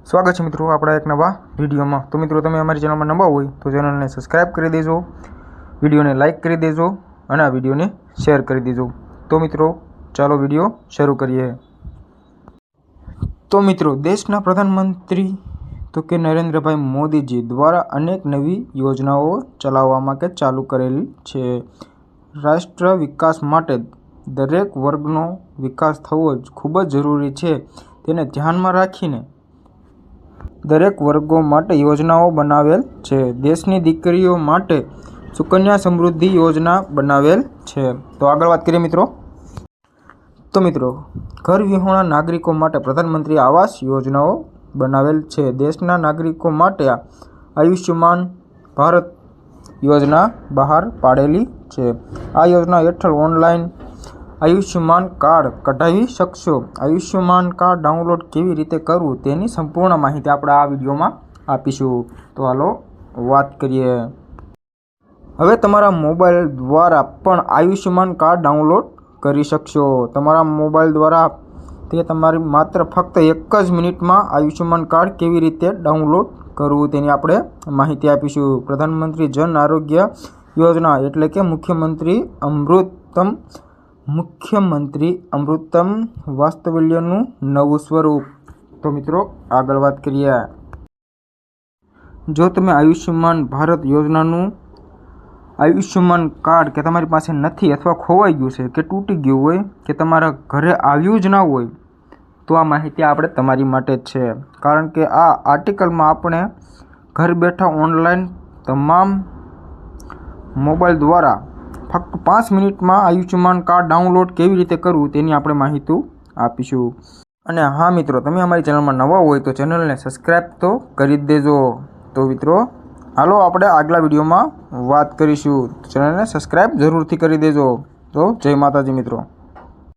स्वागत है मित्रों अपना एक नवा विडियो में। तो मित्रों तमे अमारी चेनल में नवा हो तो चेनल ने सब्सक्राइब कर दीजो, विडियो ने लाइक कर दीजो और आ विडियो ने शेर कर दीजो। तो मित्रों चलो विडियो शुरू करिए। तो मित्रों देशना प्रधानमंत्री तो के नरेंद्र भाई मोदी जी द्वारा अनेक नवी योजनाओं चलाववा के चालू करेली छे। राष्ट्र विकास माटे दरेक वर्गनो विकास थवो खूब ज जरूरी छे। तेने ध्यान में राखीने दरेक वर्गों माटे योजनाओं बनावेल छे। देशनी दीकरीओ माटे सुकन्या समृद्धि योजना बनावेल छे। तो आगळ वात करीए मित्रों। तो मित्रों घर विहोणा नागरिकों माटे प्रधानमंत्री आवास योजनाओं बनावेल छे। देशना नागरिकों माटे आयुष्मान भारत योजना बहार पाडेली छे। आ योजना हेठळ ऑनलाइन आयुष्मान कार्ड कढावी शकशो। आयुष्मान कार्ड डाउनलॉड केवी रीते करवुं तेनी संपूर्ण माहिती आपणे आ विडियोमां आपीशुं। तो हालो वात करीए। हवे तमारा मोबाइल द्वारा पण आयुष्मान कार्ड डाउनलॉड करी शकशो। तमारा मोबाइल द्वारा ते तमारी मात्र फक्त 1 ज मिनिटमां आयुष्मान कार्ड केवी रीते डाउनलॉड करवुं तेनी आपणे माहिती आपीशुं। प्रधानमंत्री जन आरोग्य योजना एटले के मुख्यमंत्री अमृतम वास्तव्यનું नवुं स्वरूप। तो मित्रों आगळ वात करीए। जो तमे आयुष्मान भारत योजनाનું आयुष्मान कार्ड के तमारी पासे नहीं अथवा खोवाई गयुं छे के तूटी गयुं होय के तमारा घरे आव्युं ज ना होय तो आ माहिती आपणे तमारी माटे ज छे। कारण के आ आर्टिकल में आपणे घर बैठा ऑनलाइन तमाम मोबाइल द्वारा फक्त 5 मिनिट में आयुष्मान कार्ड डाउनलॉड केवी रीते करवुं तेनी आपणे माहिती आपीशुं। अने हाँ मित्रों तमे अमारी चेनल में नवा होय तो चेनल ने सब्सक्राइब तो करी देजो। तो मित्रों हालो आपणे आगला विडियो में बात करीशुं। चेनल ने सब्सक्राइब जरूर थी करी देजो। तो जय माताजी मित्रों।